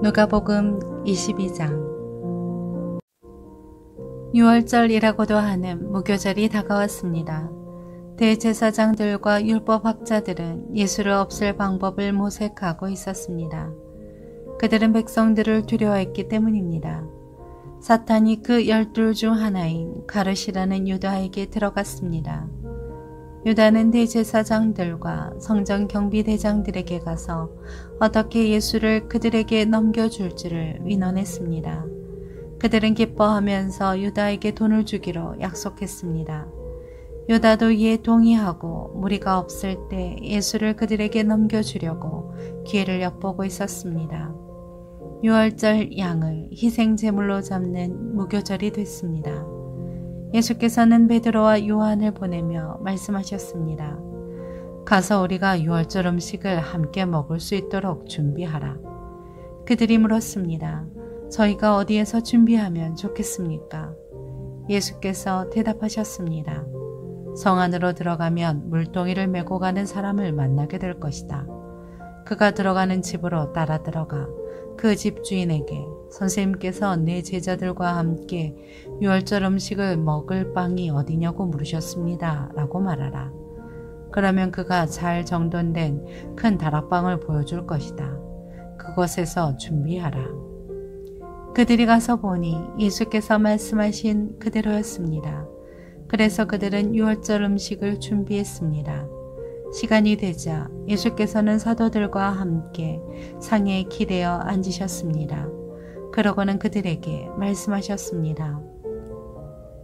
누가복음 22장. 유월절이라고도 하는 무교절이 다가왔습니다. 대제사장들과 율법학자들은 예수를 없앨 방법을 모색하고 있었습니다. 그들은 백성들을 두려워했기 때문입니다. 사탄이 그 12 중 하나인 가룟이라는 유다에게 들어갔습니다. 유다는 대제사장들과 성전 경비대장들에게 가서 어떻게 예수를 그들에게 넘겨줄지를 위논했습니다. 그들은 기뻐하면서 유다에게 돈을 주기로 약속했습니다. 유다도 이에 동의하고 무리가 없을 때 예수를 그들에게 넘겨주려고 기회를 엿보고 있었습니다. 유월절 양을 희생제물로 잡는 무교절이 됐습니다. 예수께서는 베드로와 요한을 보내며 말씀하셨습니다. 가서 우리가 유월절 음식을 함께 먹을 수 있도록 준비하라. 그들이 물었습니다. 저희가 어디에서 준비하면 좋겠습니까? 예수께서 대답하셨습니다. 성 안으로 들어가면 물동이를 메고 가는 사람을 만나게 될 것이다. 그가 들어가는 집으로 따라 들어가 그 집 주인에게 선생님께서 내 제자들과 함께 유월절 음식을 먹을 빵이 어디냐고 물으셨습니다. 라고 말하라. 그러면 그가 잘 정돈된 큰 다락방을 보여줄 것이다. 그곳에서 준비하라. 그들이 가서 보니 예수께서 말씀하신 그대로였습니다. 그래서 그들은 유월절 음식을 준비했습니다. 시간이 되자 예수께서는 사도들과 함께 상에 기대어 앉으셨습니다. 그러고는 그들에게 말씀하셨습니다.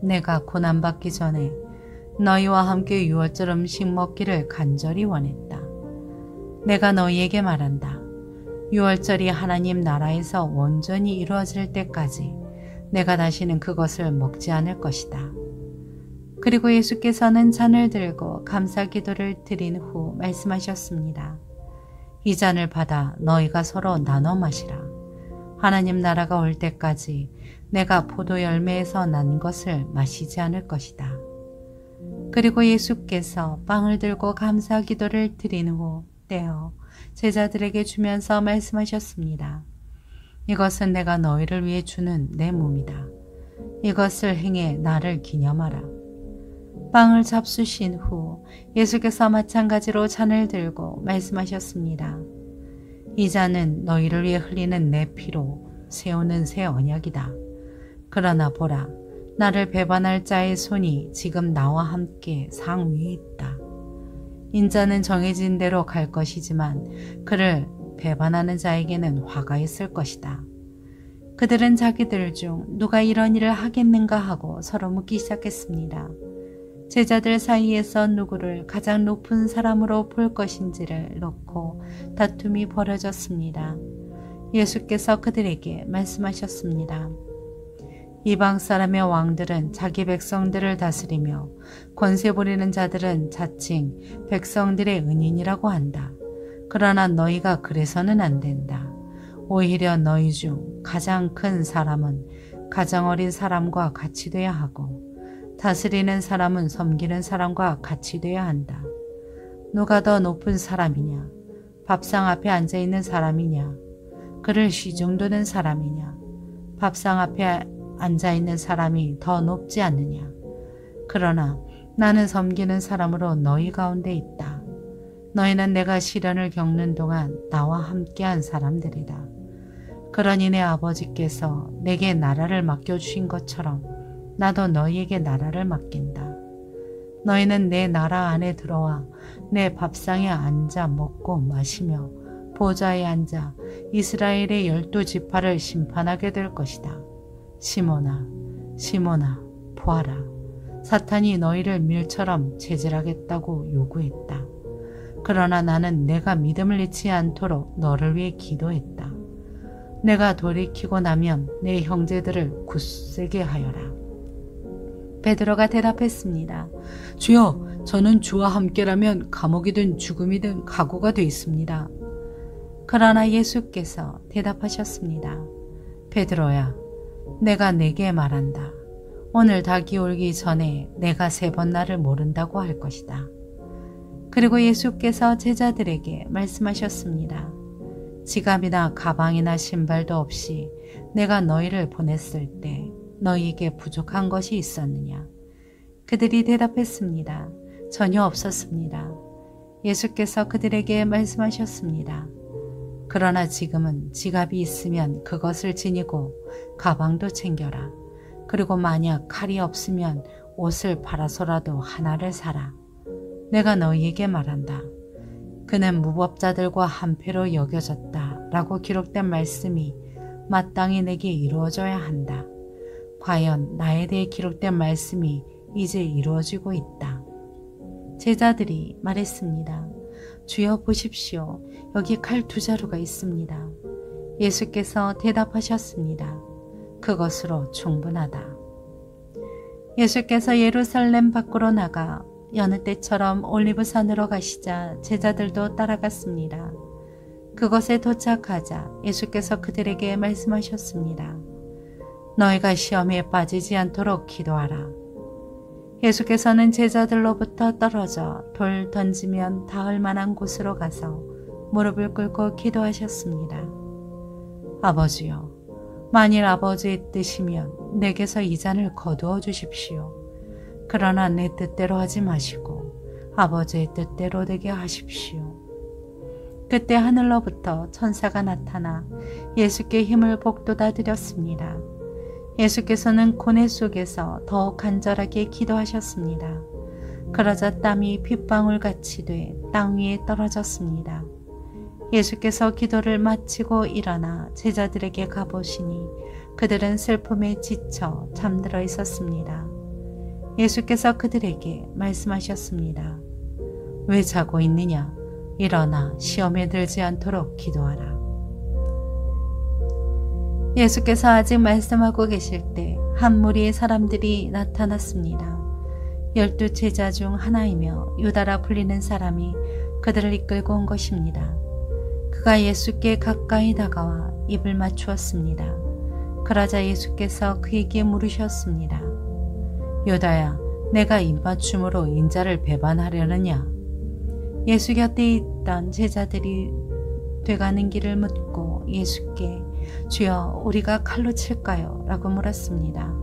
내가 고난받기 전에 너희와 함께 유월절 음식 먹기를 간절히 원했다. 내가 너희에게 말한다. 유월절이 하나님 나라에서 온전히 이루어질 때까지 내가 다시는 그것을 먹지 않을 것이다. 그리고 예수께서는 잔을 들고 감사기도를 드린 후 말씀하셨습니다. 이 잔을 받아 너희가 서로 나눠 마시라. 하나님 나라가 올 때까지 내가 포도 열매에서 난 것을 마시지 않을 것이다. 그리고 예수께서 빵을 들고 감사기도를 드린 후 떼어 제자들에게 주면서 말씀하셨습니다. 이것은 내가 너희를 위해 주는 내 몸이다. 이것을 행해 나를 기념하라. 빵을 잡수신 후 예수께서 마찬가지로 잔을 들고 말씀하셨습니다. 이 잔은 너희를 위해 흘리는 내 피로 세우는 새 언약이다. 그러나 보라, 나를 배반할 자의 손이 지금 나와 함께 상 위에 있다. 인자는 정해진 대로 갈 것이지만 그를 배반하는 자에게는 화가 있을 것이다. 그들은 자기들 중 누가 이런 일을 하겠는가 하고 서로 묻기 시작했습니다. 제자들 사이에서 누구를 가장 높은 사람으로 볼 것인지를 놓고 다툼이 벌어졌습니다. 예수께서 그들에게 말씀하셨습니다. 이방 사람의 왕들은 자기 백성들을 다스리며 권세 부리는 자들은 자칭 백성들의 은인이라고 한다. 그러나 너희가 그래서는 안 된다. 오히려 너희 중 가장 큰 사람은 가장 어린 사람과 같이 돼야 하고 다스리는 사람은 섬기는 사람과 같이 돼야 한다. 누가 더 높은 사람이냐? 밥상 앞에 앉아있는 사람이냐? 그를 시중두는 사람이냐? 밥상 앞에 앉아있는 사람이 더 높지 않느냐? 그러나 나는 섬기는 사람으로 너희 가운데 있다. 너희는 내가 시련을 겪는 동안 나와 함께한 사람들이다. 그러니 내 아버지께서 내게 나라를 맡겨주신 것처럼 나도 너희에게 나라를 맡긴다. 너희는 내 나라 안에 들어와 내 밥상에 앉아 먹고 마시며 보좌에 앉아 이스라엘의 12지파를 심판하게 될 것이다. 시몬아, 시몬아, 보아라. 사탄이 너희를 밀처럼 체질하겠다고 요구했다. 그러나 나는 내가 믿음을 잃지 않도록 너를 위해 기도했다. 내가 돌이키고 나면 내 형제들을 굳세게 하여라. 베드로가 대답했습니다. 주여, 저는 주와 함께라면 감옥이든 죽음이든 각오가 되어 있습니다. 그러나 예수께서 대답하셨습니다. 베드로야, 내가 네게 말한다. 오늘 닭이 울기 전에 내가 3번 나를 모른다고 할 것이다. 그리고 예수께서 제자들에게 말씀하셨습니다. 지갑이나 가방이나 신발도 없이 내가 너희를 보냈을 때 너희에게 부족한 것이 있었느냐? 그들이 대답했습니다. 전혀 없었습니다. 예수께서 그들에게 말씀하셨습니다. 그러나 지금은 지갑이 있으면 그것을 지니고 가방도 챙겨라. 그리고 만약 칼이 없으면 옷을 팔아서라도 하나를 사라. 내가 너희에게 말한다. 그는 무법자들과 한패로 여겨졌다 라고 기록된 말씀이 마땅히 내게 이루어져야 한다. 과연 나에 대해 기록된 말씀이 이제 이루어지고 있다. 제자들이 말했습니다. 주여 보십시오. 여기 칼 2자루가 있습니다. 예수께서 대답하셨습니다. 그것으로 충분하다. 예수께서 예루살렘 밖으로 나가 여느 때처럼 올리브산으로 가시자 제자들도 따라갔습니다. 그것에 도착하자 예수께서 그들에게 말씀하셨습니다. 너희가 시험에 빠지지 않도록 기도하라. 예수께서는 제자들로부터 떨어져 돌 던지면 닿을 만한 곳으로 가서 무릎을 꿇고 기도하셨습니다. 아버지여, 만일 아버지의 뜻이면 내게서 이 잔을 거두어 주십시오. 그러나 내 뜻대로 하지 마시고 아버지의 뜻대로 되게 하십시오. 그때 하늘로부터 천사가 나타나 예수께 힘을 복돋아 드렸습니다. 예수께서는 고뇌 속에서 더욱 간절하게 기도하셨습니다. 그러자 땀이 핏방울같이 돼 땅 위에 떨어졌습니다. 예수께서 기도를 마치고 일어나 제자들에게 가보시니 그들은 슬픔에 지쳐 잠들어 있었습니다. 예수께서 그들에게 말씀하셨습니다. 왜 자고 있느냐? 일어나 시험에 들지 않도록 기도하라. 예수께서 아직 말씀하고 계실 때 한 무리의 사람들이 나타났습니다. 12 제자 중 하나이며 유다라 불리는 사람이 그들을 이끌고 온 것입니다. 그가 예수께 가까이 다가와 입을 맞추었습니다. 그러자 예수께서 그에게 물으셨습니다. 유다야, 내가 입맞춤으로 인자를 배반하려느냐? 예수 곁에 있던 제자들이 돼가는 길을 묻고 예수께 주여 우리가 칼로 칠까요? 라고 물었습니다.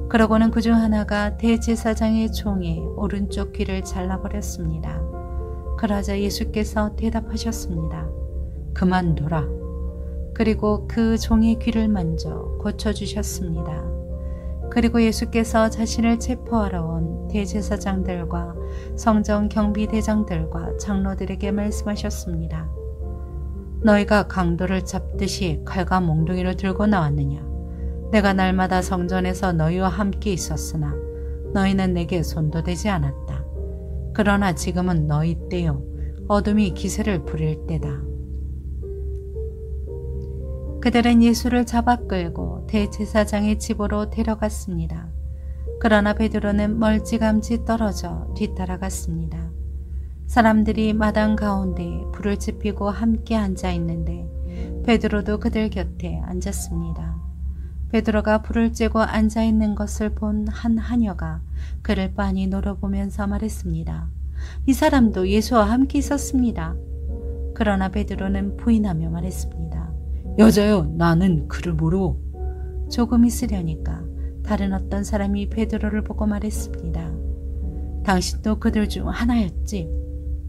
그러고는 그중 하나가 대제사장의 종의 오른쪽 귀를 잘라버렸습니다. 그러자 예수께서 대답하셨습니다. 그만둬라. 그리고 그 종의 귀를 만져 고쳐주셨습니다. 그리고 예수께서 자신을 체포하러 온 대제사장들과 성전 경비대장들과 장로들에게 말씀하셨습니다. 너희가 강도를 잡듯이 칼과 몽둥이를 들고 나왔느냐? 내가 날마다 성전에서 너희와 함께 있었으나 너희는 내게 손도 대지 않았다. 그러나 지금은 너희 때요 어둠이 기세를 부릴 때다. 그들은 예수를 잡아 끌고 대제사장의 집으로 데려갔습니다. 그러나 베드로는 멀찌감치 떨어져 뒤따라갔습니다. 사람들이 마당 가운데 불을 지피고 함께 앉아 있는데 베드로도 그들 곁에 앉았습니다. 베드로가 불을 쬐고 앉아 있는 것을 본 한 하녀가 그를 빤히 노려보면서 말했습니다. 이 사람도 예수와 함께 있었습니다. 그러나 베드로는 부인하며 말했습니다. 여자여, 나는 그를 모르고. 조금 있으려니까 다른 어떤 사람이 베드로를 보고 말했습니다. 당신도 그들 중 하나였지?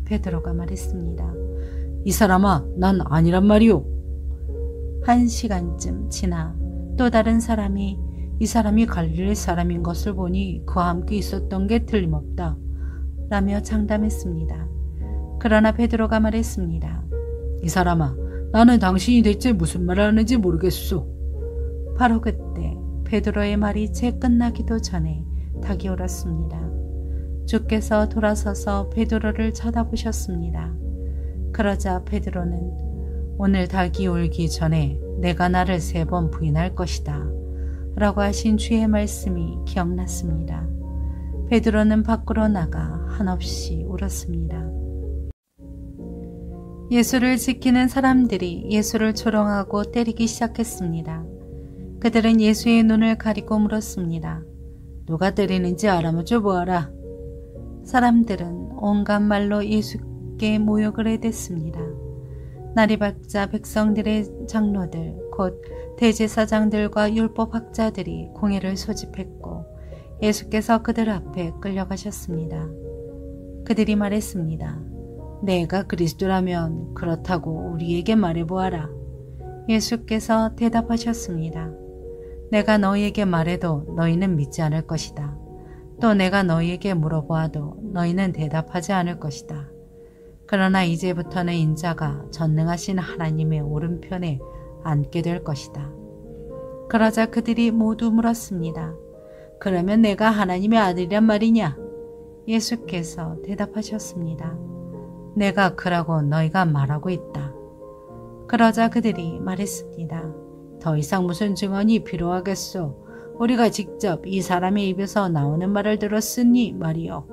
베드로가 말했습니다. 이 사람아, 난 아니란 말이오. 1시간쯤 지나 또 다른 사람이 이 사람이 갈릴리 사람인 것을 보니 그와 함께 있었던 게 틀림없다 라며 장담했습니다. 그러나 베드로가 말했습니다. 이 사람아, 나는 당신이 대체 무슨 말을 하는지 모르겠소. 바로 그때 베드로의 말이 채 끝나기도 전에 닭이 울었습니다. 주께서 돌아서서 베드로를 쳐다보셨습니다. 그러자 베드로는 오늘 닭이 울기 전에 내가 나를 3번 부인할 것이다 라고 하신 주의 말씀이 기억났습니다. 베드로는 밖으로 나가 한없이 울었습니다. 예수를 지키는 사람들이 예수를 조롱하고 때리기 시작했습니다. 그들은 예수의 눈을 가리고 물었습니다. 누가 때리는지 알아맞혀 보아라. 사람들은 온갖 말로 예수께 모욕을 해댔습니다. 날이 밝자 백성들의 장로들 곧 대제사장들과 율법학자들이 공회를 소집했고 예수께서 그들 앞에 끌려가셨습니다. 그들이 말했습니다. 내가 그리스도라면 그렇다고 우리에게 말해보아라. 예수께서 대답하셨습니다. 내가 너희에게 말해도 너희는 믿지 않을 것이다. 또 내가 너희에게 물어보아도 너희는 대답하지 않을 것이다. 그러나 이제부터는 인자가 전능하신 하나님의 오른편에 앉게 될 것이다. 그러자 그들이 모두 물었습니다. 그러면 내가 하나님의 아들이란 말이냐? 예수께서 대답하셨습니다. 내가 그라고 너희가 말하고 있다. 그러자 그들이 말했습니다. 더 이상 무슨 증언이 필요하겠소? 우리가 직접 이 사람의 입에서 나오는 말을 들었으니 말이요.